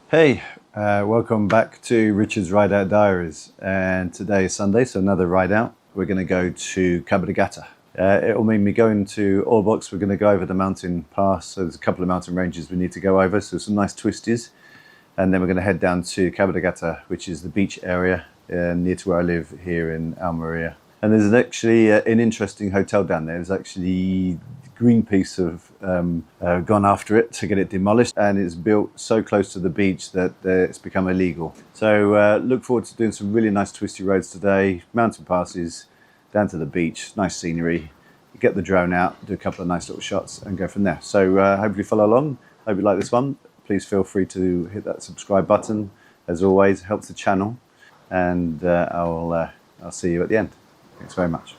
Hey, welcome back to Richard's Ride Out Diaries. And today is Sunday, so another ride out. We're going to go to Cabo de Gata. It'll mean me going to Oorbox. We're going to go over the mountain pass. So there's a couple of mountain ranges we need to go over. So some nice twisties. And then we're going to head down to Cabo de Gata, which is the beach area near to where I live here in Almeria. And there's actually an interesting hotel down there. There's actually Greenpeace have gone after it to get it demolished, and it's built so close to the beach that it's become illegal. So look forward to doing some really nice twisty roads today, mountain passes down to the beach, nice scenery. Get the drone out, do a couple of nice little shots and go from there. So hopefully follow along. Hope you like this one. Please feel free to hit that subscribe button. As always, it helps the channel, and I'll see you at the end. Thanks very much.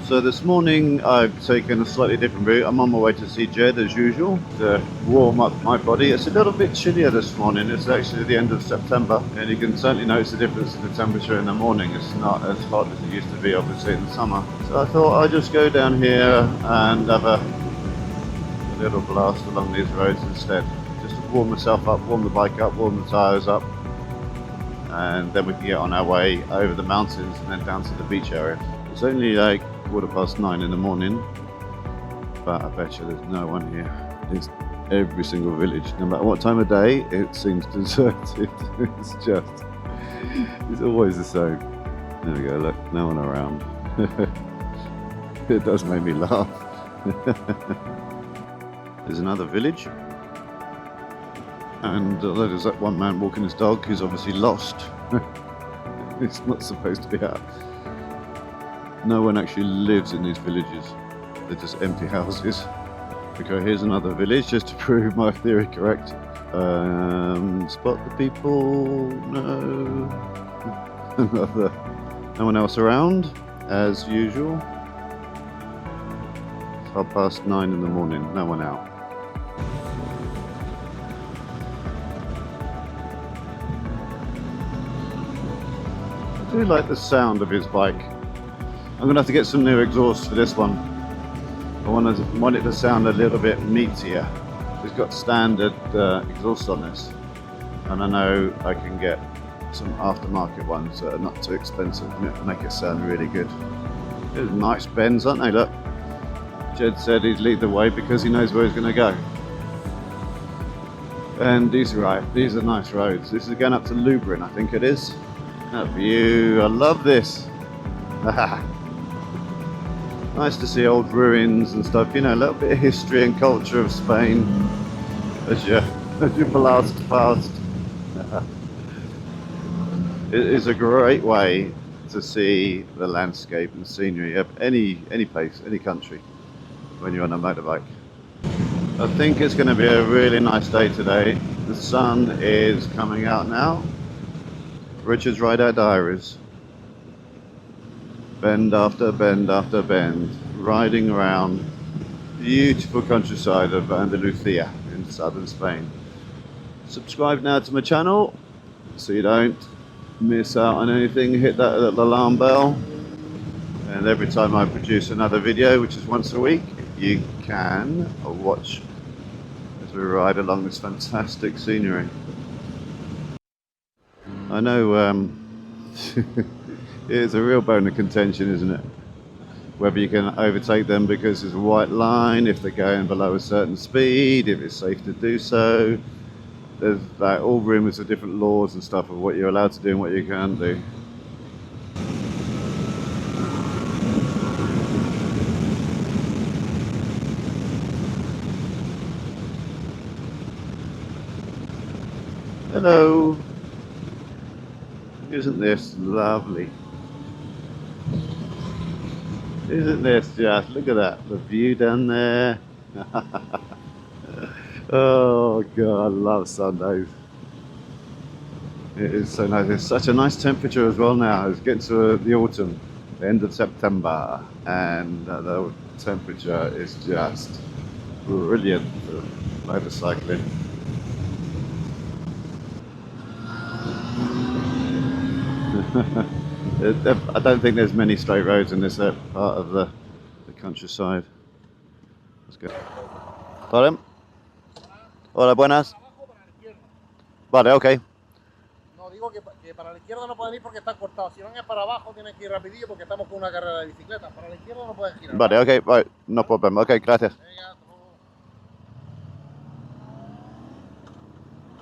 So this morning I've taken a slightly different route. I'm on my way to see Jed as usual to warm up my body. It's a little bit chillier this morning. It's actually the end of September, and you can certainly notice the difference in the temperature in the morning. It's not as hot as it used to be obviously in the summer. So I thought I'd just go down here and have a little blast along these roads instead. Just to warm myself up, warm the bike up, warm the tyres up, and then we can get on our way over the mountains and then down to the beach area. It's only like 9:15 in the morning, but I bet you there's no one here. It's every single village, no matter what time of day, it seems deserted. It's always the same. There we go, look, no one around. It does make me laugh. There's another village, and there's that one man walking his dog who's obviously lost. It's not supposed to be out. No one actually lives in these villages. They're just empty houses. Okay, here's another village just to prove my theory correct. Spot the people. No. No one else around, as usual. It's 9:30 in the morning. No one out. I do like the sound of his bike. I'm going to have to get some new exhaust for this one. I want it to sound a little bit meatier. It's got standard exhaust on this, and I know I can get some aftermarket ones that are not too expensive and make it sound really good. There's nice bends, aren't they? Look, Jed said he'd lead the way because he knows where he's going to go. And these are nice roads. This is going up to Luberon, I think it is. That view, I love this. Nice to see old ruins and stuff, you know, a little bit of history and culture of Spain as you blast past. It is a great way to see the landscape and scenery of any place, any country, when you're on a motorbike. I think it's going to be a really nice day today. The sun is coming out now. Richard's Ride Out Diaries. Bend after bend after bend, riding around beautiful countryside of Andalusia in southern Spain. Subscribe now to my channel so you don't miss out on anything. Hit that alarm bell, and every time I produce another video, which is once a week, you can watch as we ride along this fantastic scenery. I know it's a real bone of contention, isn't it? Whether you can overtake them because there's a white line, if they're going below a certain speed, if it's safe to do so. There's like all rumours of different laws and stuff of what you're allowed to do and what you can't do. Hello! Isn't this lovely? Isn't this just, look at that, the view down there. Oh God, I love Sundays. It is so nice. It's such a nice temperature as well now. It's getting to the autumn, the end of September, and the temperature is just brilliant for motorcycling. I don't think there's many straight roads in this part of the countryside. Let's go. Pardon? Hola, buenas. Vale, ok. No, digo que para la izquierda no pueden ir porque está cortado. Si van para abajo tienen que ir rapidillo porque estamos con una carrera de bicicleta. Para la izquierda no pueden girar. Vale, ok, right. No problem. Ok, gracias. Venga,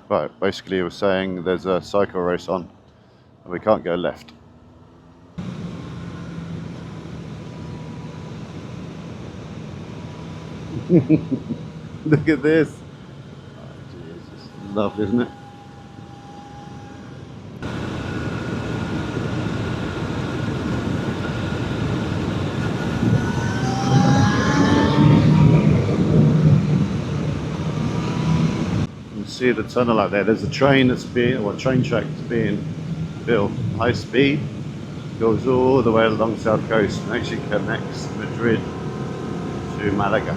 Right, basically it was saying there's a cycle race on and we can't go left. Look at this. Oh, Jesus. Lovely, isn't it? You can see the tunnel out there. There's a train that's being, or a train track that's being built high speed. Goes all the way along the south coast and actually connects Madrid to Malaga.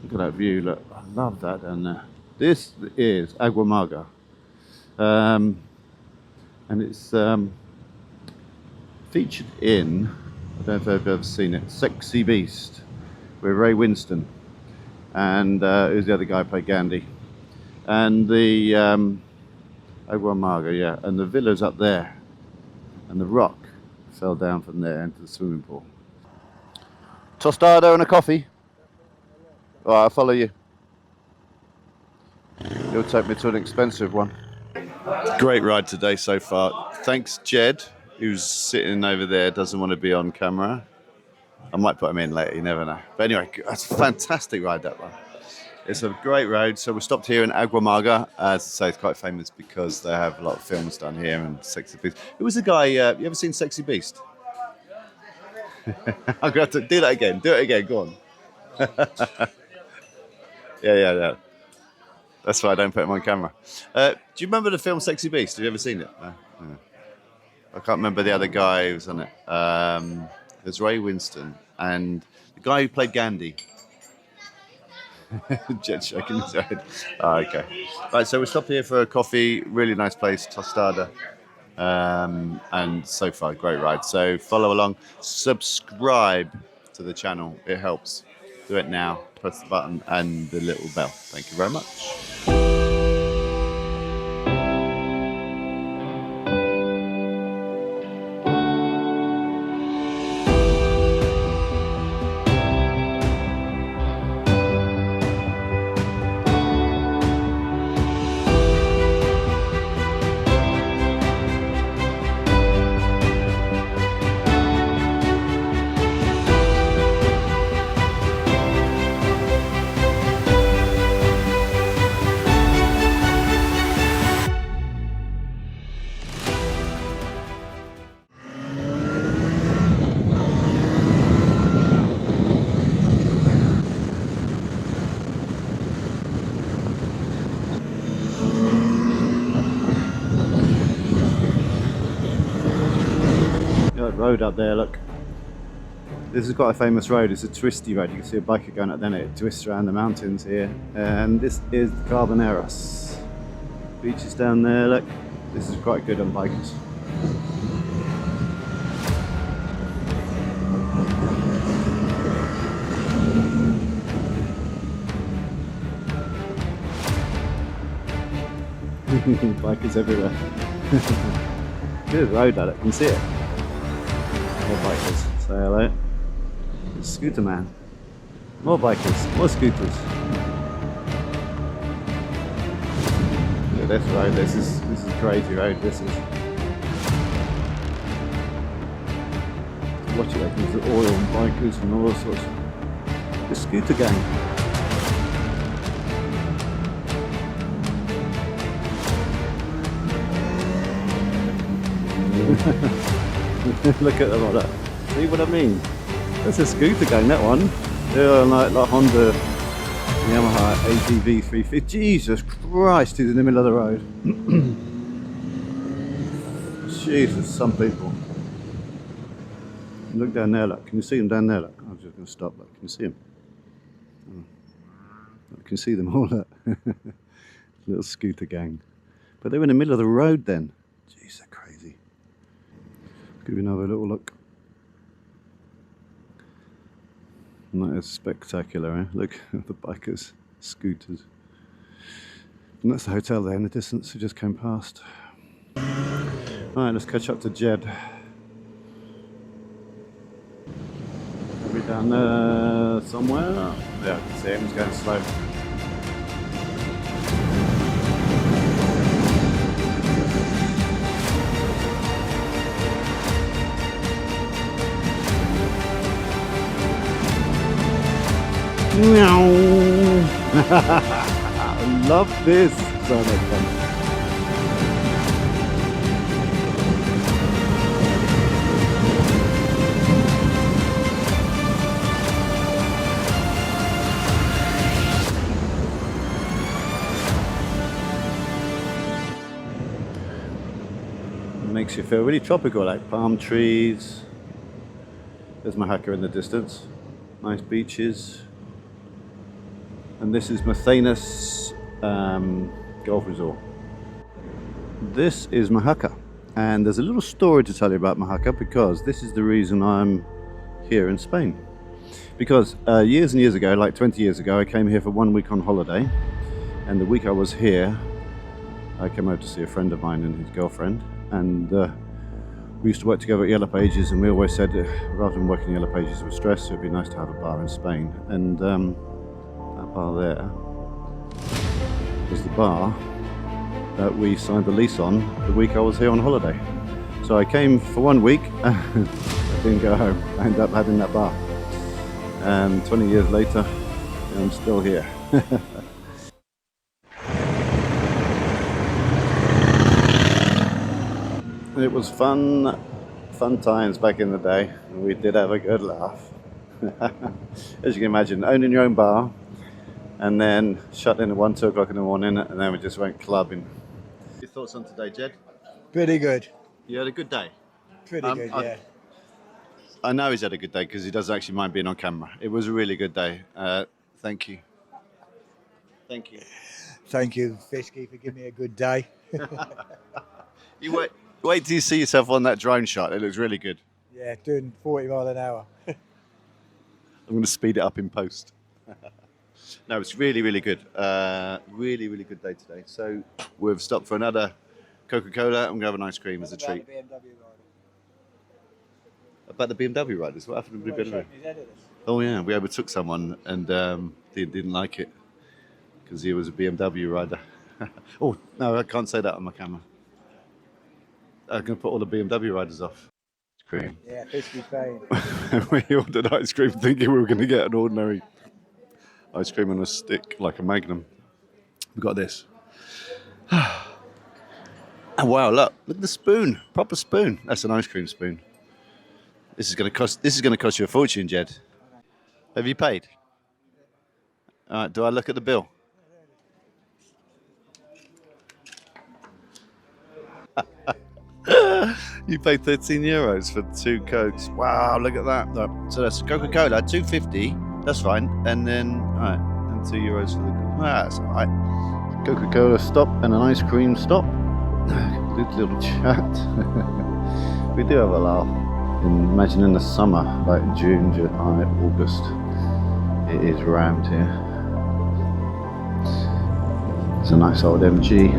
Look at that view, look, I love that down there. This is Aguamarga, and it's featured in, I don't know if I've ever seen it, Sexy Beast, with Ray Winston, and who's the other guy who played Gandhi, and the Aguamarga, yeah, and the villa's up there, and the rock fell down from there into the swimming pool. Tostado and a coffee. All right, I'll follow you. You'll take me to an expensive one. Great ride today so far. Thanks, Jed, who's sitting over there, doesn't want to be on camera. I might put him in later, you never know. But anyway, that's a fantastic ride, that one. It's a great road. So we stopped here in Aguamarga. As I say, it's quite famous because they have a lot of films done here and Sexy Beast. Who was the guy, you ever seen Sexy Beast? I'm going to have to do that again. Do it again, go on. Yeah. That's why I don't put him on camera. Do you remember the film Sexy Beast? Have you ever seen it? No. I can't remember the other guy who was on it. There's Ray Winston and the guy who played Gandhi. Jet shaking his head. Oh, okay. Right, so we stopped here for a coffee. Really nice place, Tostada. And so far, great ride. So follow along. Subscribe to the channel. It helps. Do it now. Press the button and the little bell. Thank you very much. Road up there, look. This is quite a famous road. It's a twisty road. You can see a biker going up there, and it twists around the mountains here. And this is the Carboneras. Beaches down there, look. This is quite good on bikers. Bikers everywhere. Good road, that. You can see it. More bikers. Say hello. It's Scooter Man. More bikers. More scooters. Look at this road. This is crazy road. This is. Watch it. Like there's oil and bikers and all sorts. The scooter gang. Look at them like that. See what I mean? That's a scooter gang, that one. They're like Honda Yamaha ATV 350. Jesus Christ, he's in the middle of the road. Jesus, some people. Look down there, look. Can you see them down there, look? I'm just going to stop, look. Can you see them? Oh. I can see them all, look. Little scooter gang. But they were in the middle of the road then. Jeez, they're crazy. Give you another little look. And that is spectacular, eh? Look at the bikers, scooters. And that's the hotel there in the distance we just came past. Alright, let's catch up to Jed. Are we down there somewhere? Yeah, I can see him, he's going slow. Meow. I love this. So much fun. It makes you feel really tropical, like palm trees. There's Mahaka in the distance. Nice beaches. And this is Mathanas Golf Resort. This is Mahaka, and there's a little story to tell you about Mahaka, because this is the reason I'm here in Spain. Because years and years ago, like 20 years ago, I came here for 1 week on holiday, and the week I was here, I came over to see a friend of mine and his girlfriend, and we used to work together at Yellow Pages, and we always said rather than working Yellow Pages with stress, it would be nice to have a bar in Spain. And that bar there was the bar that we signed the lease on the week I was here on holiday. So I came for 1 week, I didn't go home, I ended up having that bar. And 20 years later, I'm still here. It was fun times back in the day, and we did have a good laugh. As you can imagine, owning your own bar, and then shut in at 1, 2 o'clock in the morning, and then we just went clubbing. Your thoughts on today, Jed? Pretty good. You had a good day? Pretty good, yeah. I know he's had a good day because he doesn't actually mind being on camera. It was a really good day. Thank you. Thank you. Thank you, Fisky, for giving me a good day. You wait till you see yourself on that drone shot. It looks really good. Yeah, doing 40 miles an hour. I'm going to speed it up in post. No, it's really, really good. Really, really good day today. So we've stopped for another Coca-Cola and we're going to have an ice cream as a treat. About the BMW riders? What happened to the BMW? Oh yeah, we overtook someone and they didn't like it because he was a BMW rider. Oh, no, I can't say that on my camera. I'm going to put all the BMW riders off. Ice cream. Yeah, Fisky fame. We ordered ice cream thinking we were going to get an ordinary ice cream on a stick, like a Magnum. We got this. And wow, look at the spoon, proper spoon. That's an ice cream spoon. This is going to cost you a fortune, Jed. Have you paid? All right, do I look at the bill? You paid €13 for 2 Cokes. Wow, look at that. Look. So that's Coca-Cola, $2.50. That's fine. And then, all right, and €2 for the. That's all right. Coca-Cola stop and an ice cream stop. Good little chat. We do have a laugh. Imagine in the summer, like June, July, August, it is rammed here. It's a nice old MG.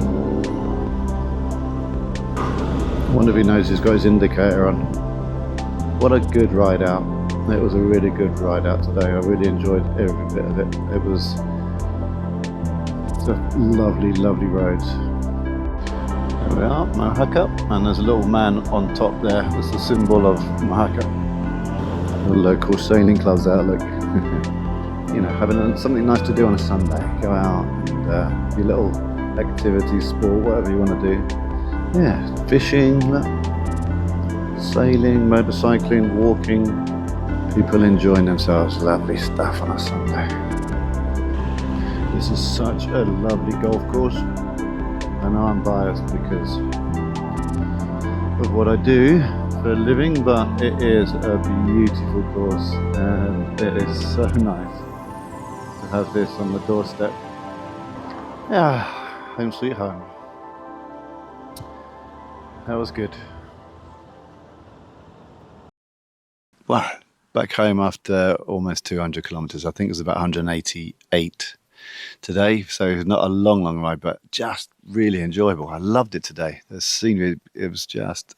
I wonder if he knows he's got his indicator on. What a good ride out. It was a really good ride out today. I really enjoyed every bit of it. It was just lovely, lovely roads. There we are, Mahaka, and there's a little man on top there. That's the symbol of Mahaka. The local sailing club's out, look. You know, having something nice to do on a Sunday. Go out and your little activity, sport, whatever you want to do. Yeah, fishing, look. Sailing, motorcycling, walking, people enjoying themselves. Lovely stuff on a Sunday. This is such a lovely golf course. I know I'm biased because of what I do for a living, but it is a beautiful course and it is so nice to have this on the doorstep. Yeah, home sweet home. That was good. Well, back home after almost 200 kilometers. I think it was about 188 today, so not a long ride, but just really enjoyable. I loved it today. The scenery, it was just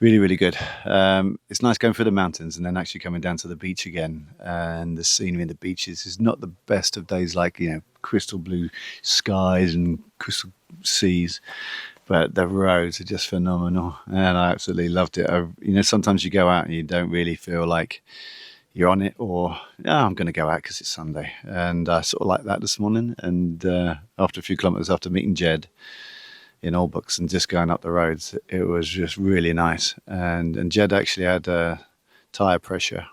really good. It's nice going through the mountains and then actually coming down to the beach again, and the scenery in the beaches is not the best of days, like, you know, crystal blue skies and crystal seas, but the roads are just phenomenal and I absolutely loved it. You know, sometimes you go out and you don't really feel like you're on it, or I'm going to go out because it's Sunday, and I sort of like that this morning. And after a few kilometers, after meeting Jed in Allbooks and just going up the roads, it was just really nice. And Jed actually had a tire pressure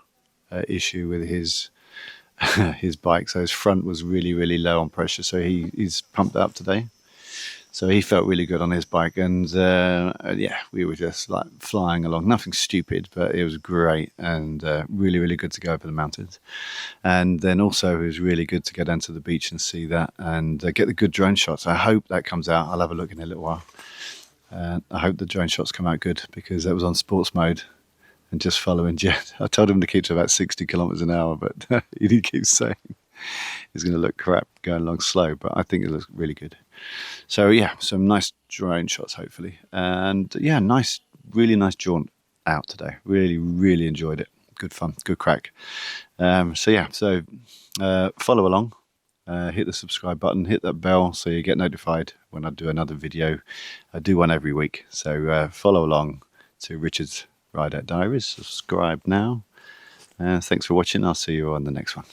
issue with his his bike, so his front was really low on pressure, so he's pumped it up today. So he felt really good on his bike, and yeah, we were just like flying along. Nothing stupid, but it was great, and really good to go over the mountains. And then also it was really good to go down to the beach and see that, and get the good drone shots. I hope that comes out. I'll have a look in a little while. I hope the drone shots come out good, because that was on sports mode and just following Jet. I told him to keep to about 60 kilometers an hour, but he keeps saying it's going to look crap going along slow, but I think it looks really good. So yeah, some nice drone shots hopefully, and yeah, really nice jaunt out today. Really enjoyed it. Good fun, good crack. So yeah, follow along, hit the subscribe button, hit that bell so you get notified when I do another video. I do one every week, so follow along to Richard's Ride Out Diaries. Subscribe now. Thanks for watching. I'll see you on the next one.